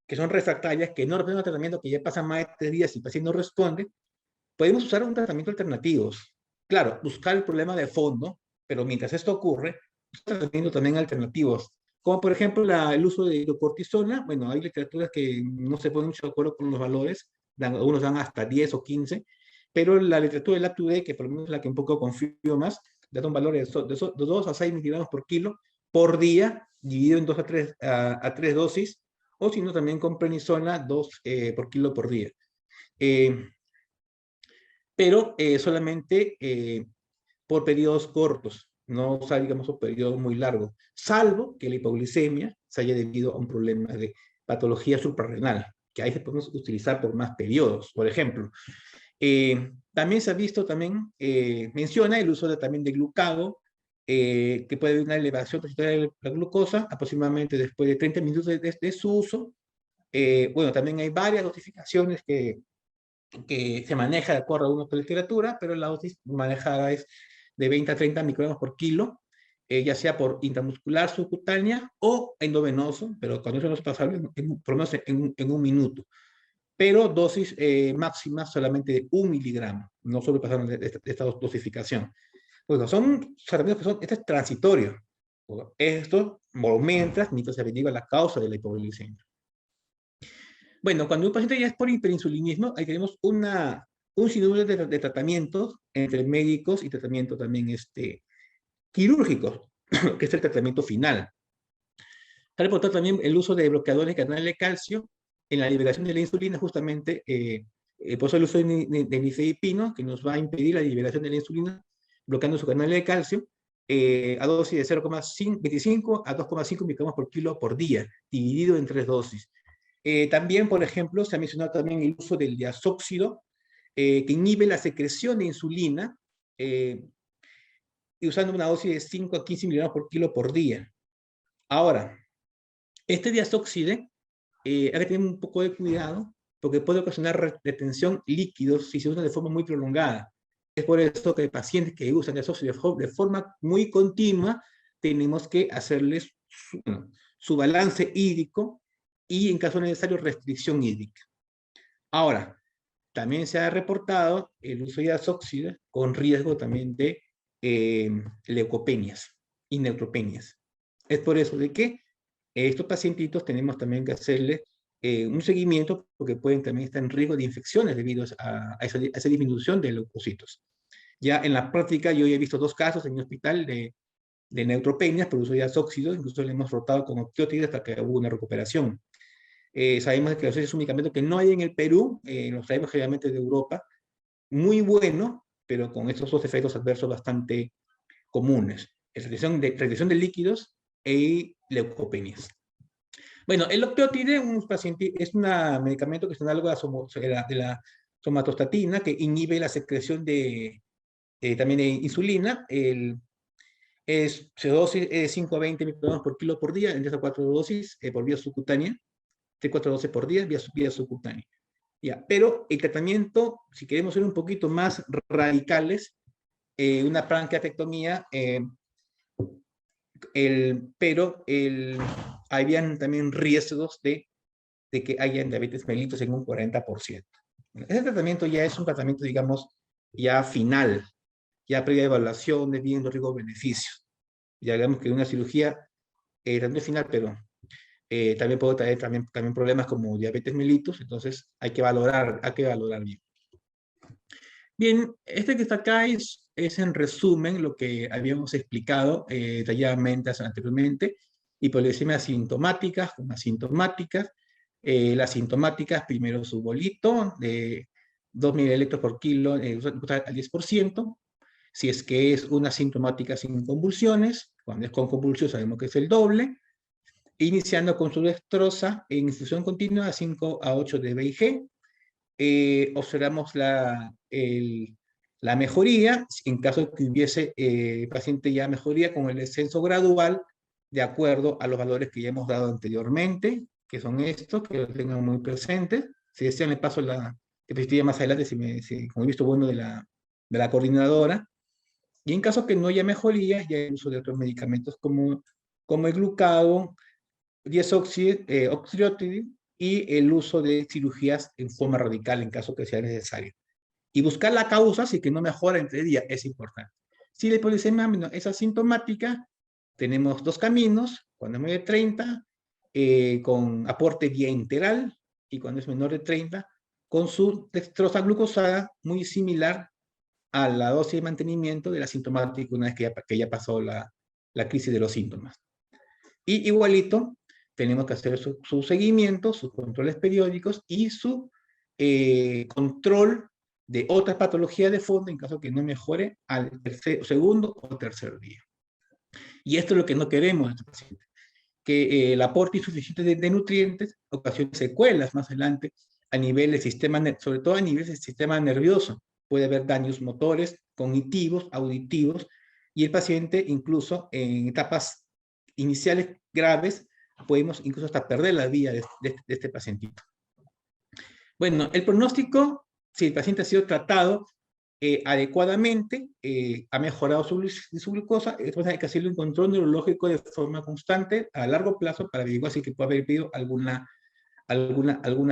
que son refractarias, que no responden al tratamiento, que ya pasan más de 3 días y el paciente no responde, podemos usar un tratamiento alternativo. Claro, buscar el problema de fondo, pero mientras esto ocurre, tratamientos también alternativos, como por ejemplo el uso de hidrocortisona. Bueno, hay literaturas que no se ponen mucho de acuerdo con los valores, algunos dan hasta 10 o 15, pero la literatura del Up to Date, que por lo menos es la que un poco confío más, da un valor de 2 a 6 miligramos por kilo por día, dividido en 2 a 3 dosis, o si no también con prednisona 2 por kilo por día. Pero solamente por periodos cortos, no digamos por periodos muy largos, salvo que la hipoglicemia se haya debido a un problema de patología suprarrenal. que ahí se podemos utilizar por más periodos. Por ejemplo, también se ha visto, menciona el uso también de glucago, que puede haber una elevación transitoria de la glucosa, aproximadamente después de 30 minutos de su uso. Bueno, también hay varias dosificaciones que se maneja de acuerdo a una literatura, pero la dosis manejada es de 20 a 30 microgramos por kilo, ya sea por intramuscular, subcutánea o endovenoso, pero cuando eso no es pasable, por lo menos en un minuto. Pero dosis máximas solamente de 1 miligramo, no sobrepasaron de esta dosificación. Bueno, son tratamientos que este es transitorio. Esto, mientras se averigua la causa de la hipoglicemia. Bueno, cuando un paciente ya es por hiperinsulinismo, ahí tenemos un sinnúmero de tratamientos entre médicos y tratamientos también quirúrgicos, que es el tratamiento final. Se ha reportado también el uso de bloqueadores de canal de calcio en la liberación de la insulina, justamente por eso el uso de nifedipino, que nos va a impedir la liberación de la insulina, bloqueando su canal de calcio, a dosis de 0,25 a 2,5 microgramos por kilo por día, dividido en 3 dosis. También, por ejemplo, se ha mencionado también el uso del diazóxido, que inhibe la secreción de insulina, y usando una dosis de 5 a 15 miligramos por kilo por día. Ahora, este diazóxido hay que tener un poco de cuidado, porque puede ocasionar retención líquidos si se usa de forma muy prolongada. Es por eso que pacientes que usan diazóxido de forma muy continua, tenemos que hacerles su balance hídrico y, en caso necesario, restricción hídrica. Ahora, también se ha reportado el uso de diazóxido con riesgo también de leucopenias y neutropenias. Es por eso de que estos pacientitos tenemos también que hacerles un seguimiento, porque pueden también estar en riesgo de infecciones debido a esa disminución de leucocitos. Ya en la práctica yo he visto 2 casos en mi hospital de neutropenias por uso de diazóxido, incluso le hemos rotado con opioides hasta que hubo una recuperación. Sabemos que es un medicamento que no hay en el Perú, lo traemos generalmente de Europa, muy bueno, pero con estos 2 efectos adversos bastante comunes: retención de líquidos y leucopenias. Bueno, el opioide es un medicamento que es análogo de la somatostatina, que inhibe la secreción también de insulina. Su dosis es 5 a 20 microgramos por kilo por día, en 3 a 4 dosis por vía subcutánea, 3 a 4 dosis por día, vía subcutánea. Ya, pero el tratamiento, si queremos ser un poquito más radicales, una pancreatectomía, habían también riesgos de que hayan diabetes mellitus en un 40%. Ese tratamiento ya es un tratamiento, digamos, ya final, ya previa evaluación de viendo riesgo-beneficios. Ya digamos que una cirugía también final, pero también puede traer también problemas como diabetes mellitus, entonces hay que valorar bien. Bien, este que está acá es en resumen lo que habíamos explicado detalladamente anteriormente: hipoglucemias sintomáticas con asintomáticas. Las sintomáticas, primero su bolito de 2 mililitros por kilo al 10%, si es que es una sintomática sin convulsiones. Cuando es con convulsiones sabemos que es el doble, iniciando con su dextrosa en infusión continua a 5 a 8 de BIG. Observamos la mejoría, en caso de que hubiese paciente ya mejoría, con el descenso gradual de acuerdo a los valores que ya hemos dado anteriormente, que son estos, que los tengan muy presentes. Si desean, le paso la diapositiva más adelante, como he visto bueno de la coordinadora. Y en caso que no haya mejoría, ya hay uso de otros medicamentos como el glucago, oxyotide, y el uso de cirugías en forma radical en caso que sea necesario. Y buscar la causa, si que no mejora entre días, es importante. Si la hipoglucemia es asintomática, tenemos 2 caminos: cuando es menor de 30, con aporte vía enteral, y cuando es menor de 30, con su dextrosa glucosada, muy similar a la dosis de mantenimiento de la sintomática una vez que ya pasó la crisis de los síntomas. Y igualito, tenemos que hacer su seguimiento, sus controles periódicos y su control de otras patologías de fondo en caso que no mejore al segundo o tercer día. Y esto es lo que no queremos en este paciente. que el aporte insuficiente de nutrientes ocasiona secuelas más adelante a nivel del sistema, sobre todo a nivel del sistema nervioso. Puede haber daños motores, cognitivos, auditivos, y el paciente incluso en etapas iniciales graves podemos incluso hasta perder la vida de este pacientito. Bueno, el pronóstico, si el paciente ha sido tratado adecuadamente, ha mejorado su glucosa, entonces hay que hacerle un control neurológico de forma constante a largo plazo para averiguar si puede haber habido alguna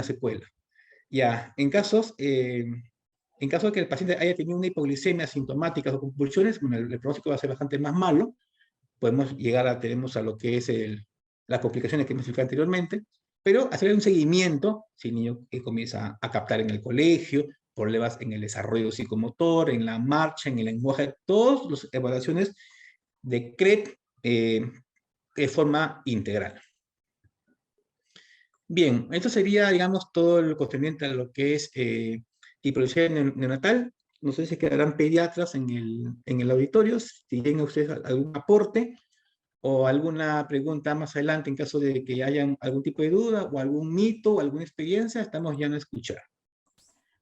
secuela. Ya, en caso de que el paciente haya tenido una hipoglicemia asintomática o convulsiones, bueno, el pronóstico va a ser bastante más malo. Podemos llegar tenemos a lo que es las complicaciones que hemos explicado anteriormente, pero hacer un seguimiento si el niño comienza a captar en el colegio, problemas en el desarrollo psicomotor, en la marcha, en el lenguaje, todas las evaluaciones de CRET de forma integral. Bien, esto sería, digamos, todo lo concerniente a lo que es hipoglicemia neonatal. No sé si quedarán pediatras en el auditorio, si tienen ustedes algún aporte o alguna pregunta más adelante en caso de que haya algún tipo de duda o algún mito o alguna experiencia, estamos ya a escuchar.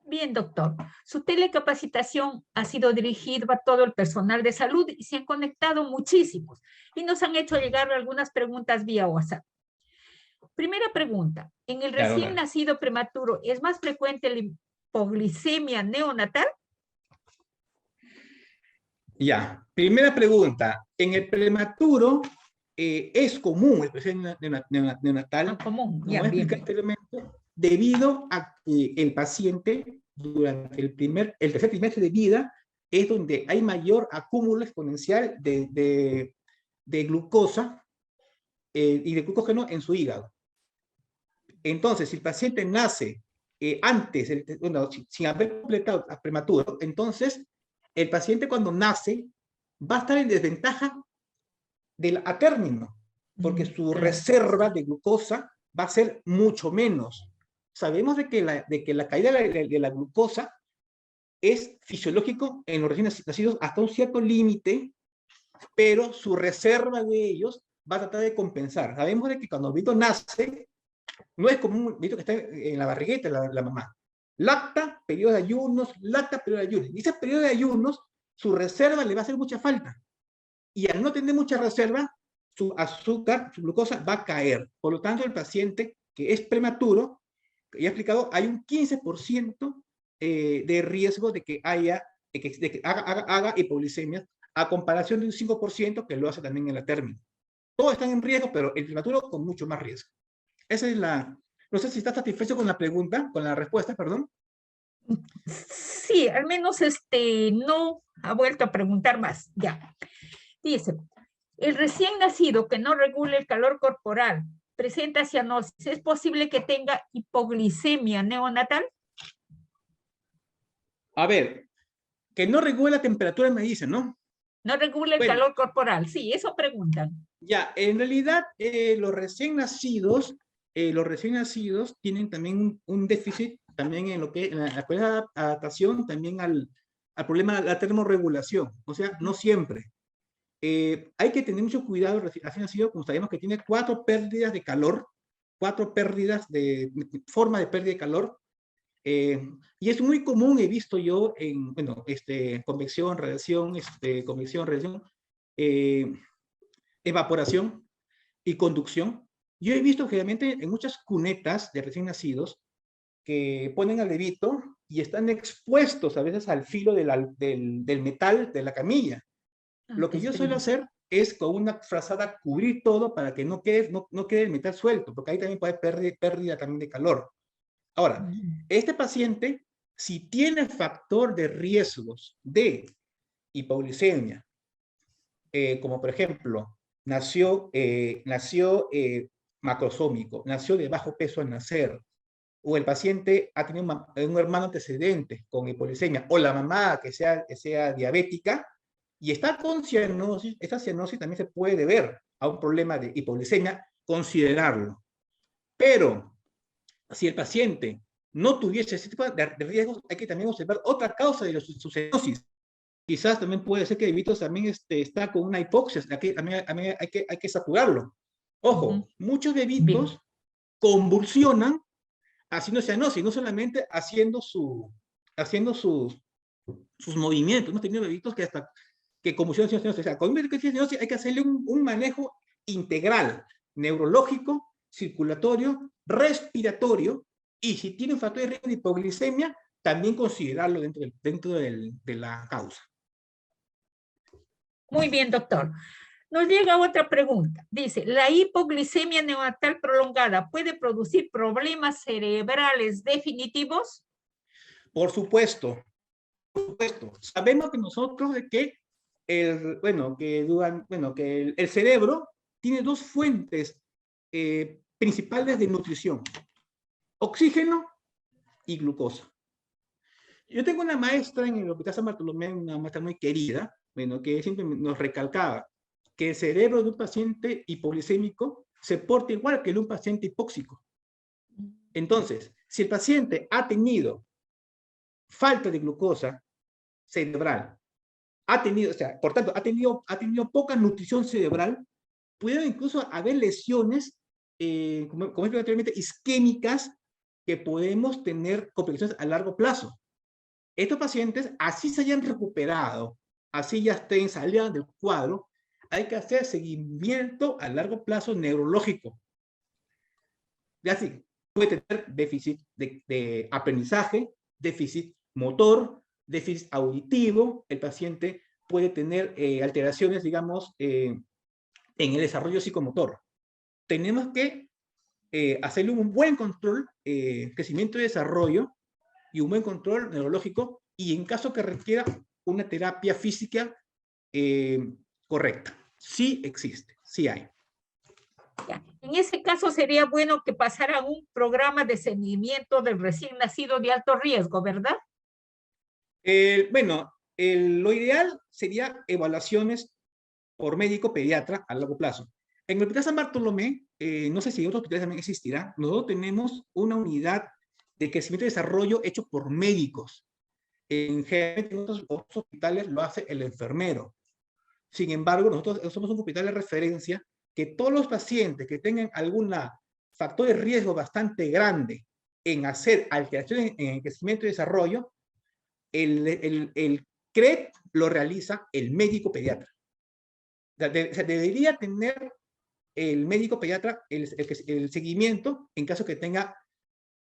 Bien, doctor. Su telecapacitación ha sido dirigida a todo el personal de salud y se han conectado muchísimos y nos han hecho llegar algunas preguntas vía WhatsApp. Primera pregunta. ¿En el recién nacido prematuro es más frecuente la hipoglicemia neonatal? Ya, primera pregunta. En el prematuro es común el hipoglicemia neonatal, común. como Ya, expliqué anteriormente, debido a que el paciente durante el tercer trimestre de vida es donde hay mayor acúmulo exponencial de glucosa y de glucógeno en su hígado. Entonces, si el paciente nace antes, sin haber completado a prematuro, entonces el paciente cuando nace va a estar en desventaja a término, porque su reserva de glucosa va a ser mucho menos. Sabemos de que la caída de la glucosa es fisiológico en los recién nacidos hasta un cierto límite, pero su reserva de ellos va a tratar de compensar. Sabemos de que cuando el bebito nace, no es como un bebito que está en la barrigueta de la mamá. Lacta, periodo de ayunos, lacta, periodo de ayunos. Y ese periodo de ayunos, su reserva le va a hacer mucha falta. Y al no tener mucha reserva, su azúcar, su glucosa va a caer. Por lo tanto, el paciente que es prematuro, ya he explicado, hay un 15% de riesgo de que haga hipoglicemia, a comparación de un 5% que lo hace también en la término. Todos están en riesgo, pero el prematuro con mucho más riesgo. Esa es no sé si está satisfecho con la pregunta, con la respuesta, perdón. Sí, al menos no ha vuelto a preguntar más. Ya. Dice, el recién nacido que no regula el calor corporal presenta cianosis, ¿es posible que tenga hipoglicemia neonatal? A ver, que no regula la temperatura me dicen, ¿no? No regula el calor corporal, sí, eso preguntan. Ya, en realidad los recién nacidos tienen también un déficit, también en lo que en la adaptación, también al problema de la termorregulación, o sea, no siempre. Hay que tener mucho cuidado, recién nacido, como sabemos que tiene 4 pérdidas de calor, 4 pérdidas de forma de pérdida de calor, y es muy común, he visto yo en, convección, radiación, convección, radiación, evaporación y conducción. Yo he visto generalmente en muchas cunetas de recién nacidos que ponen al bebito y están expuestos a veces al filo del metal de la camilla. Lo que yo suelo hacer es con una frazada cubrir todo para que no quede el metal suelto, porque ahí también puede haber pérdida también de calor. Ahora, este paciente, si tiene factor de riesgos de hipoglicemia, como por ejemplo, nació macrosómico, nació de bajo peso al nacer, o el paciente ha tenido un hermano antecedente con hipoglicemia, o la mamá que sea diabética, y está con cianosis, esta cianosis también se puede deber a un problema de hipoglicemia, considerarlo. Pero, si el paciente no tuviese ese tipo de riesgos, hay que también observar otra causa de su cianosis. Quizás también puede ser que el bebito también está con una hipoxia, también hay que saturarlo. Ojo, muchos Bien. bebitos convulsionan haciendo cianosis, no solamente haciendo sus movimientos. Hemos tenido bebitos que hasta que convulsionan haciendo cianosis. O sea, con un bebito que tiene cianosis hay que hacerle un manejo integral, neurológico, circulatorio, respiratorio, y si tiene un factor de riesgo de hipoglicemia, también considerarlo dentro de la causa. Muy bien, doctor. Nos llega otra pregunta. Dice, ¿la hipoglicemia neonatal prolongada puede producir problemas cerebrales definitivos? Por supuesto. Sabemos que nosotros de que el cerebro tiene dos fuentes principales de nutrición: oxígeno y glucosa. Yo tengo una maestra en el Hospital San Bartolomé, una maestra muy querida, que siempre nos recalcaba que el cerebro de un paciente hipoglicémico se porta igual que el de un paciente hipóxico. Entonces, si el paciente ha tenido falta de glucosa cerebral, por tanto, ha tenido poca nutrición cerebral, puede incluso haber lesiones, como expliqué anteriormente, isquémicas, que podemos tener complicaciones a largo plazo. Estos pacientes, así se hayan recuperado, así ya estén saliendo del cuadro, hay que hacer seguimiento a largo plazo neurológico. Y así, puede tener déficit de aprendizaje, déficit motor, déficit auditivo. El paciente puede tener alteraciones, digamos, en el desarrollo psicomotor. Tenemos que hacerle un buen control, crecimiento y desarrollo, y un buen control neurológico, y en caso que requiera una terapia física correcta. Sí existe, sí hay. Ya. En ese caso sería bueno que pasara un programa de seguimiento del recién nacido de alto riesgo, ¿verdad? Lo ideal sería evaluaciones por médico pediatra a largo plazo. En el Hospital San Bartolomé, no sé si en otros hospitales también existirá, nosotros tenemos una unidad de crecimiento y desarrollo hecho por médicos. Generalmente en otros hospitales lo hace el enfermero. Sin embargo, nosotros somos un hospital de referencia que todos los pacientes que tengan algún factor de riesgo bastante grande en hacer alteraciones en el crecimiento y desarrollo, el CRED lo realiza el médico pediatra. Debería tener el médico pediatra el seguimiento en caso que tenga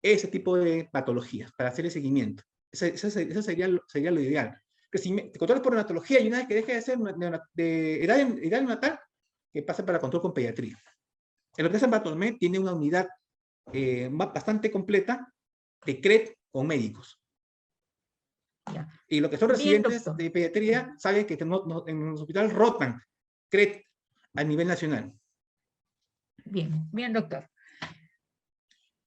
ese tipo de patologías, para hacer el seguimiento. Eso sería lo ideal. Que si te controlas por neonatología, y una vez que deje de ser de edad neonatal, que pasa para control con pediatría. El Hospital San Bartolomé tiene una unidad bastante completa de CRED con médicos. Ya. Y los que son residentes de pediatría saben que en los hospitales rotan CRED a nivel nacional. Bien, bien, doctor.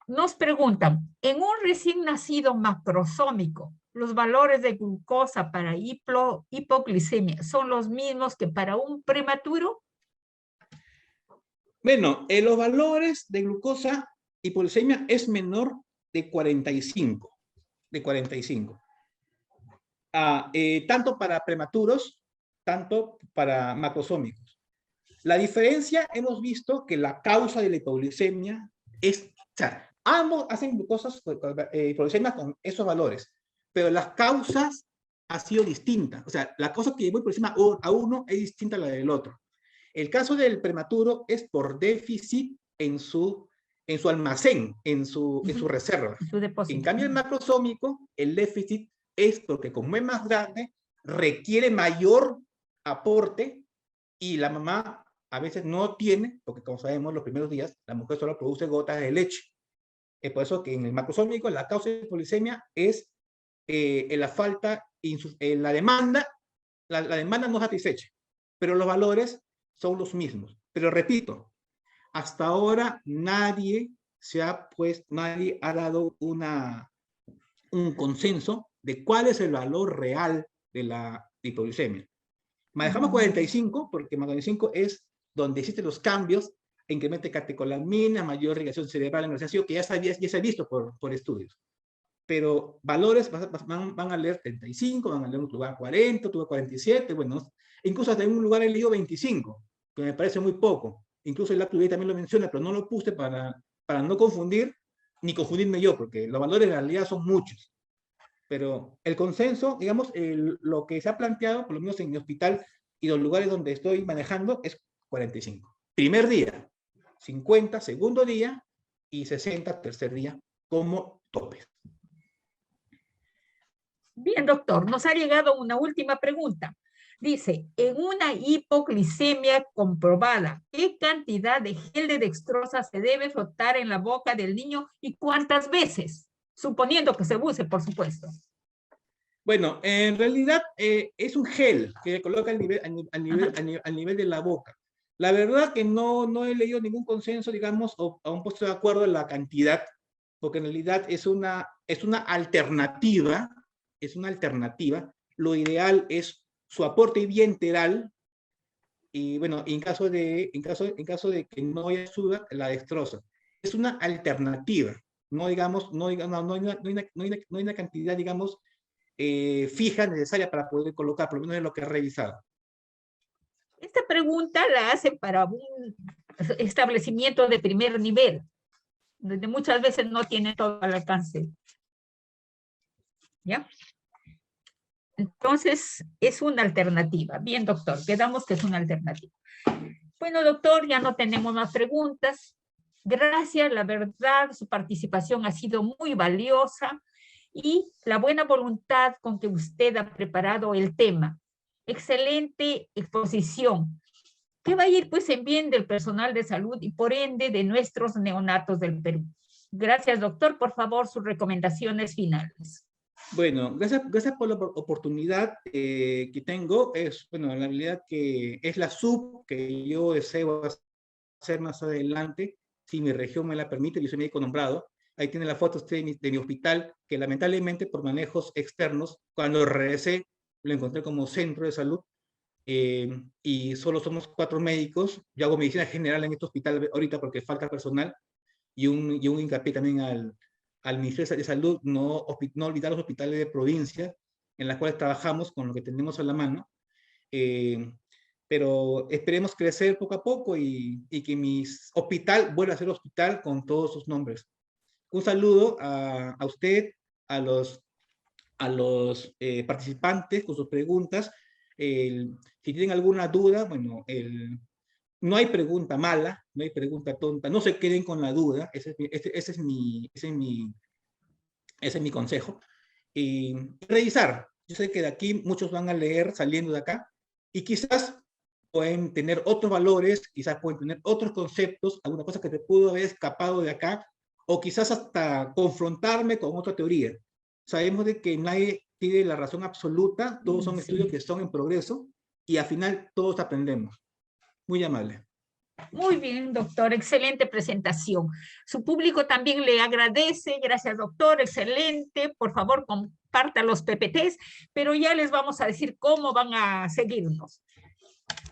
Nos preguntan, en un recién nacido macrosómico, ¿los valores de glucosa para hipoglicemia son los mismos que para un prematuro? Bueno, los valores de glucosa hipoglicemia es menor de 45. Tanto para prematuros, tanto para macrosómicos. La diferencia, hemos visto que la causa de la hipoglicemia es, o sea, ambos hacen glucosas, hipoglicemia con esos valores, pero las causas han sido distintas. O sea, la causa que llevó hipoglicemia a uno es distinta a la del otro. El caso del prematuro es por déficit en su almacén, en su reserva. En cambio, el macrosómico, el déficit es porque como es más grande, requiere mayor aporte, y la mamá a veces no tiene, porque como sabemos, los primeros días la mujer solo produce gotas de leche. Es por eso que en el macrosómico la causa de hipoglicemia es la falta, la demanda no satisfecha, pero los valores son los mismos. Pero repito, hasta ahora nadie ha dado un consenso de cuál es el valor real de la hipoglicemia. Manejamos 45 porque 45 es donde existen los cambios, incremento de catecolamina, mayor irrigación cerebral en el que ya se ha visto por estudios. Pero valores van a leer 35, van a leer un lugar 40, otro lugar 47, bueno, incluso hasta en un lugar he leído 25, que me parece muy poco. incluso el API también lo menciona, pero no lo puse para no confundir, ni confundirme yo, porque los valores en realidad son muchos. Pero el consenso, digamos, lo que se ha planteado, por lo menos en mi hospital y los lugares donde estoy manejando, es 45. Primer día, 50, segundo día, y 60, tercer día, como tope. Bien, doctor, nos ha llegado una última pregunta. Dice, en una hipoglicemia comprobada, ¿qué cantidad de gel de dextrosa se debe frotar en la boca del niño y cuántas veces? Suponiendo que se use, por supuesto. Bueno, en realidad es un gel que se coloca al nivel de la boca. La verdad que no he leído ningún consenso, digamos, o aún puesto de acuerdo en la cantidad, porque en realidad es una alternativa, Lo ideal es su aporte bienteral, y bueno, en caso de que no haya suda, la dextrosa. Es una alternativa, no digamos, no hay una cantidad, digamos, fija necesaria para poder colocar, por lo menos es lo que he revisado. Esta pregunta la hace para un establecimiento de primer nivel, donde muchas veces no tiene todo al alcance. ¿Ya? Entonces, es una alternativa. Bien, doctor, quedamos que es una alternativa. Bueno, doctor, ya no tenemos más preguntas. Gracias, la verdad, su participación ha sido muy valiosa y la buena voluntad con que usted ha preparado el tema. Excelente exposición, que va a ir pues en bien del personal de salud y por ende de nuestros neonatos del Perú. Gracias, doctor. Por favor, sus recomendaciones finales. Bueno, gracias por la oportunidad que tengo. Bueno, la realidad que es la sub que yo deseo hacer más adelante, si mi región me la permite. Yo soy médico nombrado. Ahí tiene la foto usted de mi hospital, que lamentablemente por manejos externos, cuando regresé, lo encontré como centro de salud, y solo somos 4 médicos. Yo hago medicina general en este hospital ahorita porque falta personal, y un hincapié también al Ministerio de Salud, no olvidar los hospitales de provincia en las cuales trabajamos con lo que tenemos a la mano, pero esperemos crecer poco a poco y que mi hospital vuelva a ser hospital con todos sus nombres. Un saludo a usted, a los participantes con sus preguntas. Si tienen alguna duda, bueno, no hay pregunta mala, no hay pregunta tonta, no se queden con la duda, ese es mi consejo. Y revisar, yo sé que de aquí muchos van a leer saliendo de acá, y quizás pueden tener otros valores, quizás pueden tener otros conceptos, alguna cosa que te pudo haber escapado de acá, o quizás hasta confrontarme con otra teoría. Sabemos de que nadie tiene la razón absoluta, todos son estudios que son en progreso, y al final todos aprendemos. Muy amable. Muy bien, doctor, excelente presentación. Su público también le agradece. Gracias, doctor, excelente. Por favor, comparta los PPTs, pero ya les vamos a decir cómo van a seguirnos.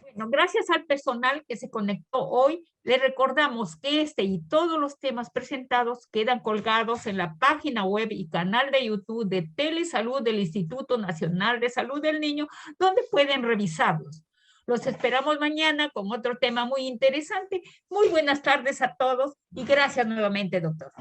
Bueno, gracias al personal que se conectó hoy, le recordamos que este y todos los temas presentados quedan colgados en la página web y canal de YouTube de Telesalud del Instituto Nacional de Salud del Niño, donde pueden revisarlos. Los esperamos mañana con otro tema muy interesante. Muy buenas tardes a todos y gracias nuevamente, doctor.